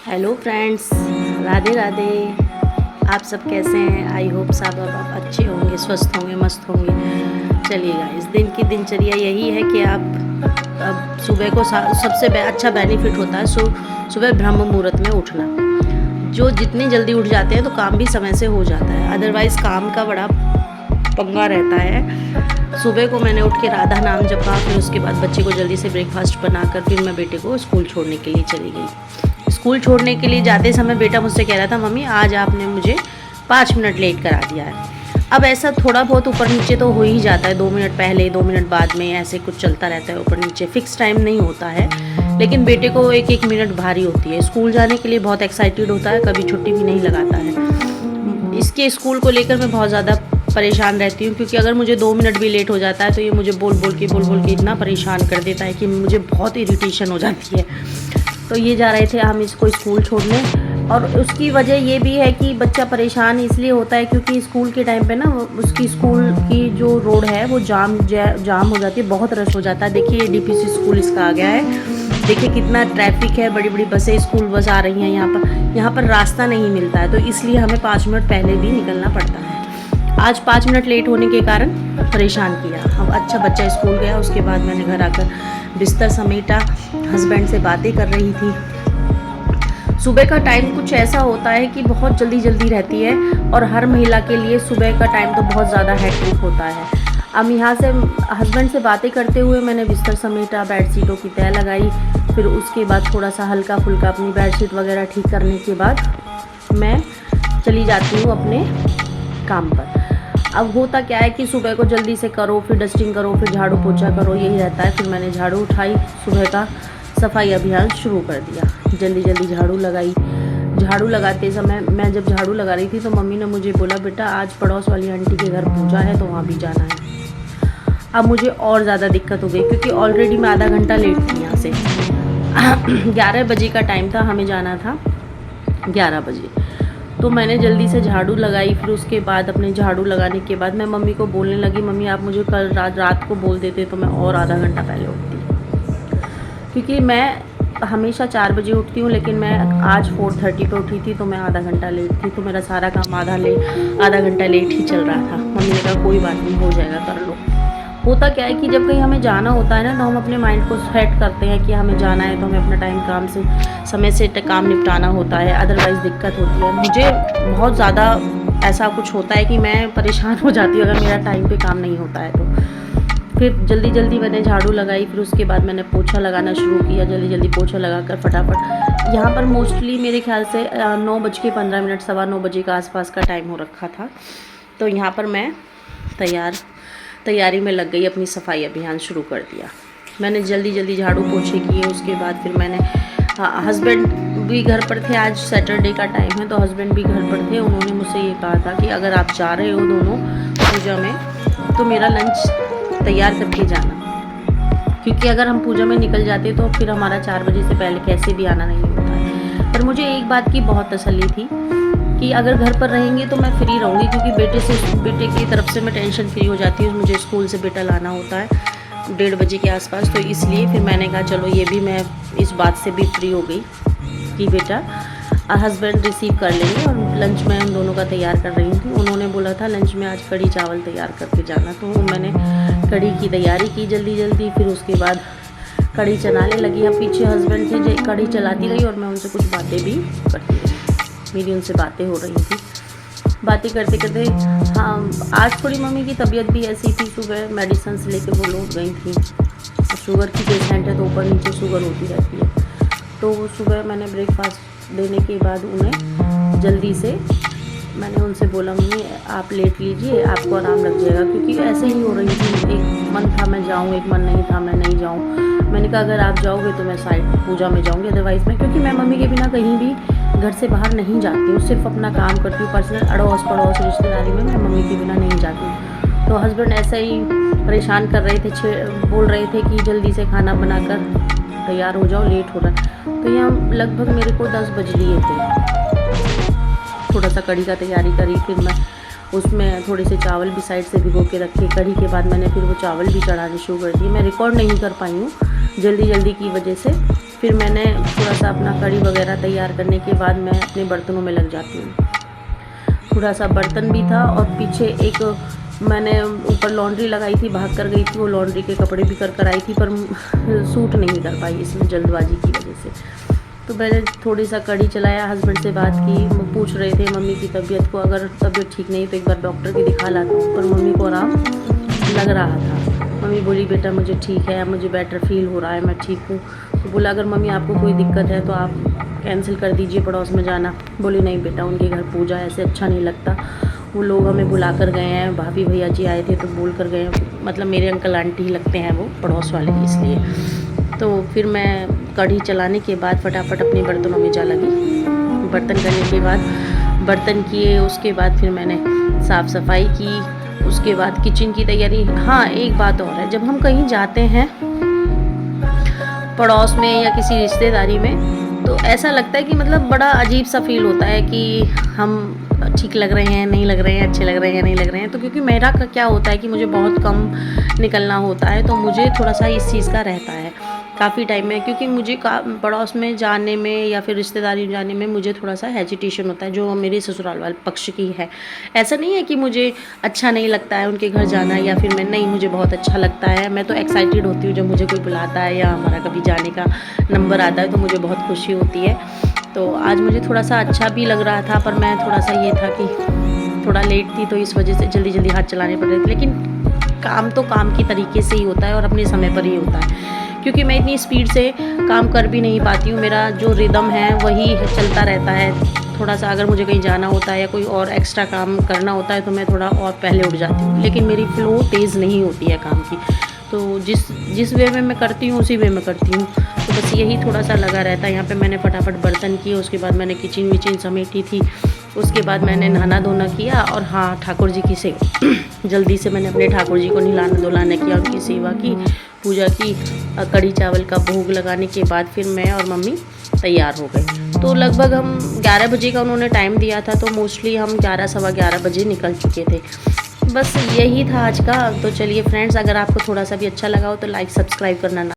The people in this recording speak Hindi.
Hello friends, Radhe Radhe. आप सब कैसे हैं? आई होप सब आप अच्छे होंगे, स्वस्थ होंगे, मस्त होंगे। चलिएगा, इस दिन की दिनचर्या यही है कि आप अब सुबह को सबसे अच्छा बेनिफिट होता है सुबह ब्रह्म मुहूर्त में उठना। जो जितनी जल्दी उठ जाते हैं तो काम भी समय से हो जाता है, अदरवाइज़ काम का बड़ा पंगा रहता है। सुबह को मैंने उठ के राधा नाम जपा, फिर उसके बाद बच्चे को जल्दी से ब्रेकफास्ट बनाकर फिर मैं बेटे को स्कूल छोड़ने के लिए चली गई। स्कूल छोड़ने के लिए जाते समय बेटा मुझसे कह रहा था, मम्मी आज आपने मुझे 5 मिनट लेट करा दिया है। अब ऐसा थोड़ा बहुत ऊपर नीचे तो हो ही जाता है, 2 मिनट पहले 2 मिनट बाद में, ऐसे कुछ चलता रहता है ऊपर नीचे, फिक्स टाइम नहीं होता है। लेकिन बेटे को एक एक मिनट भारी होती है। स्कूल जाने के लिए बहुत एक्साइटेड होता है, कभी छुट्टी भी नहीं लगाता है। इसके स्कूल को लेकर मैं बहुत ज़्यादा परेशान रहती हूँ, क्योंकि अगर मुझे 2 मिनट भी लेट हो जाता है तो ये मुझे बोल बोल के इतना परेशान कर देता है कि मुझे बहुत इरिटेशन हो जाती है। तो ये जा रहे थे हम इसको स्कूल छोड़ने, और उसकी वजह ये भी है कि बच्चा परेशान इसलिए होता है क्योंकि स्कूल के टाइम पे ना उसकी स्कूल की जो रोड है वो जाम हो जाती है, बहुत रश हो जाता है। देखिए डीपीसी स्कूल इसका आ गया है, देखिए कितना ट्रैफिक है, बड़ी बड़ी बसें, स्कूल बस आ रही हैं। यहाँ पर रास्ता नहीं मिलता है, तो इसलिए हमें 5 मिनट पहले भी निकलना पड़ता है। आज 5 मिनट लेट होने के कारण परेशान किया। अब अच्छा बच्चा स्कूल गया, उसके बाद मैंने घर आकर बिस्तर समेटा, हस्बैंड से बातें कर रही थी। सुबह का टाइम कुछ ऐसा होता है कि बहुत जल्दी जल्दी रहती है, और हर महिला के लिए सुबह का टाइम तो बहुत ज़्यादा हेक्टिक होता है। अब यहाँ से हस्बैंड से बातें करते हुए मैंने बिस्तर समेटा, बेडशीटों की तह लगाई, फिर उसके बाद थोड़ा सा हल्का फुल्का अपनी बेडशीट वगैरह ठीक करने के बाद मैं चली जाती हूँ अपने काम पर। अब होता क्या है कि सुबह को जल्दी से करो, फिर डस्टिंग करो, फिर झाड़ू पोछा करो, यही रहता है। फिर मैंने झाड़ू उठाई, सुबह का सफाई अभियान शुरू कर दिया, जल्दी जल्दी झाड़ू लगाई। झाड़ू लगाते समय मैं जब झाड़ू लगा रही थी तो मम्मी ने मुझे बोला, बेटा आज पड़ोस वाली आंटी के घर पूजा है तो वहाँ भी जाना है। अब मुझे और ज़्यादा दिक्कत हो गई, क्योंकि ऑलरेडी मैं आधा घंटा लेट थी यहाँ से। 11 बजे का टाइम था, हमें जाना था 11 बजे। तो मैंने जल्दी से झाड़ू लगाई, फिर उसके बाद अपने झाड़ू लगाने के बाद मैं मम्मी को बोलने लगी, मम्मी आप मुझे कल रात को बोल देते तो मैं और आधा घंटा पहले उठती, क्योंकि मैं हमेशा 4 बजे उठती हूँ, लेकिन मैं आज 4:30 पे उठी थी तो मैं आधा घंटा लेट थी। तो मेरा सारा काम आधा घंटा लेट ही चल रहा था। मम्मी ने कहा कोई बात नहीं, हो जाएगा, कर लो। होता क्या है कि जब कहीं हमें जाना होता है ना, तो हम अपने माइंड को सेट करते हैं कि हमें जाना है तो हमें अपना टाइम काम से समय से काम निपटाना होता है, अदरवाइज़ दिक्कत होती है। मुझे बहुत ज़्यादा ऐसा कुछ होता है कि मैं परेशान हो जाती हूँ अगर मेरा टाइम पे काम नहीं होता है तो। फिर जल्दी जल्दी मैंने झाड़ू लगाई, फिर उसके बाद मैंने पोछा लगाना शुरू किया, जल्दी जल्दी पोछा लगाकर फटाफट। यहाँ पर मोस्टली मेरे ख्याल से 9:15 सवा 9 बजे का आसपास का टाइम हो रखा था। तो यहाँ पर मैं तैयारी में लग गई, अपनी सफाई अभियान शुरू कर दिया। मैंने जल्दी जल्दी झाड़ू पोछे किए, उसके बाद फिर मैंने हस्बैंड भी घर पर थे, आज सैटरडे का टाइम है तो हस्बैंड भी घर पर थे। उन्होंने मुझसे ये कहा था कि अगर आप जा रहे हो दोनों पूजा में तो मेरा लंच तैयार करके जाना, क्योंकि अगर हम पूजा में निकल जाते तो फिर हमारा 4 बजे से पहले कैसे भी आना नहीं होता है। पर मुझे एक बात की बहुत तसल्ली थी कि अगर घर पर रहेंगे तो मैं फ्री रहूँगी, क्योंकि बेटे की तरफ से मैं टेंशन फ्री हो जाती हूँ। मुझे स्कूल से बेटा लाना होता है 1:30 बजे के आसपास, तो इसलिए फिर मैंने कहा चलो ये भी, मैं इस बात से भी फ्री हो गई कि बेटा हस्बैंड रिसीव कर लेंगे। और लंच में उन दोनों का तैयार कर रही थी। उन्होंने बोला था लंच में आज कढ़ी चावल तैयार करके जाना, तो मैंने कढ़ी की तैयारी की जल्दी जल्दी। फिर उसके बाद कढ़ी चलाने लगी। अब पीछे हस्बैंड थे, जो कढ़ी चलाती रही और मैं उनसे कुछ बातें भी करती रही। मेरी उनसे बातें हो रही थी, बातें करते करते हाँ, आज थोड़ी मम्मी की तबीयत भी ऐसी थी, सुबह मेडिसिन से लेके वो लोग गई थी। शुगर की पेशेंट है तो ऊपर नीचे शुगर होती रहती है। तो सुबह मैंने ब्रेकफास्ट देने के बाद उन्हें जल्दी से मैंने उनसे बोला, मम्मी आप लेट लीजिए, आपको आराम लग जाएगा, क्योंकि ऐसे ही हो रही थी। एक मन था मैं जाऊँ, एक मन नहीं था मैं नहीं जाऊँ। मैंने कहा अगर आप जाओगे तो मैं साइड पूजा में जाऊँगी, अदरवाइज़ मैं, क्योंकि मैं मम्मी के बिना कहीं भी घर से बाहर नहीं जाती हूँ, सिर्फ अपना काम करती हूँ। पर्सनल अड़ोस पड़ोस रिश्तेदारी में मैं मम्मी के बिना नहीं जाती हूँ। तो हस्बैंड ऐसे ही परेशान कर रहे थे, बोल रहे थे कि जल्दी से खाना बनाकर तैयार हो जाओ, लेट हो रहा है। तो यहाँ लगभग मेरे को 10 बज लिए थे। थोड़ा सा कढ़ी का तैयारी करी, फिर मैं उसमें थोड़े से चावल भी साइड से भिगो के रखे। कढ़ी के बाद मैंने फिर वो चावल भी चढ़ाने शुरू कर दिए। मैं रिकॉर्ड नहीं कर पाई हूँ जल्दी जल्दी की वजह से। फिर मैंने थोड़ा सा अपना कढ़ी वगैरह तैयार करने के बाद मैं अपने बर्तनों में लग जाती हूँ। थोड़ा सा बर्तन भी था और पीछे एक मैंने ऊपर लॉन्ड्री लगाई थी, भाग कर गई थी, वो लॉन्ड्री के कपड़े भी कर आई थी, पर सूट नहीं कर पाई इसमें जल्दबाजी की वजह से। तो मैंने थोड़ी सा कढ़ी चलाया, हस्बैंड से बात की, वो पूछ रहे थे मम्मी की तबीयत को, अगर तबीयत ठीक नहीं तो एक बार डॉक्टर की दिखा लाता हूँ, पर मम्मी को आराम लग रहा था। मम्मी बोली बेटा मुझे ठीक है, मुझे बेटर फील हो रहा है, मैं ठीक हूँ। तो बोला अगर मम्मी आपको कोई दिक्कत है तो आप कैंसिल कर दीजिए पड़ोस में जाना। बोली नहीं बेटा, उनके घर पूजा ऐसे अच्छा नहीं लगता, वो लोग हमें बुला कर गए हैं, भाभी भैया जी आए थे तो बोल कर गए, मतलब मेरे अंकल आंटी ही लगते हैं वो पड़ोस वाले, इसलिए। तो फिर मैं कढ़ी चलाने के बाद फटाफट अपने बर्तनों में जा लगी। बर्तन करने के बाद बर्तन किए, उसके बाद फिर मैंने साफ़ सफाई की, उसके बाद किचन की तैयारी। हाँ, एक बात और है, जब हम कहीं जाते हैं पड़ोस में या किसी रिश्तेदारी में, तो ऐसा लगता है कि मतलब बड़ा अजीब सा फील होता है कि हम ठीक लग रहे हैं, नहीं लग रहे हैं, अच्छे लग रहे हैं, नहीं लग रहे हैं। तो क्योंकि मेरा क्या होता है कि मुझे बहुत कम निकलना होता है, तो मुझे थोड़ा सा इस चीज़ का रहता है काफ़ी टाइम में, क्योंकि मुझे पड़ोस में जाने में या फिर रिश्तेदारी में जाने में मुझे थोड़ा सा हेजिटेशन होता है, जो मेरे ससुराल वाले पक्ष की है। ऐसा नहीं है कि मुझे अच्छा नहीं लगता है उनके घर जाना, या फिर मैं नहीं, मुझे बहुत अच्छा लगता है। मैं तो एक्साइटेड होती हूँ जब मुझे कोई बुलाता है या हमारा कभी जाने का नंबर आता है, तो मुझे बहुत खुशी होती है। तो आज मुझे थोड़ा सा अच्छा भी लग रहा था, पर मैं थोड़ा सा ये था कि थोड़ा लेट थी, तो इस वजह से जल्दी जल्दी हाथ चलाने पड़ रहे थे। लेकिन काम तो काम की तरीके से ही होता है और अपने समय पर ही होता है, क्योंकि मैं इतनी स्पीड से काम कर भी नहीं पाती हूँ। मेरा जो रिदम है वही चलता रहता है। थोड़ा सा अगर मुझे कहीं जाना होता है या कोई और एक्स्ट्रा काम करना होता है तो मैं थोड़ा और पहले उठ जाती हूँ, लेकिन मेरी फ्लो तेज़ नहीं होती है काम की। तो जिस वे में मैं करती हूँ उसी वे में करती हूँ। तो बस यही थोड़ा सा लगा रहता है। यहाँ पे मैंने फटाफट बर्तन किए, उसके बाद मैंने किचन विचन समेटी थी, उसके बाद मैंने नहाना धोना किया, और हाँ, ठाकुर जी की सेवा जल्दी से मैंने अपने ठाकुर जी को नहलाना धुलाना किया, उनकी सेवा की, पूजा की। कढ़ी चावल का भोग लगाने के बाद फिर मैं और मम्मी तैयार हो गए। तो लगभग हम 11 बजे का उन्होंने टाइम दिया था, तो मोस्टली हम 11 सवा 11 बजे निकल चुके थे। बस यही था आज का। तो चलिए फ्रेंड्स, अगर आपको थोड़ा सा भी अच्छा लगा हो तो लाइक सब्सक्राइब करना ना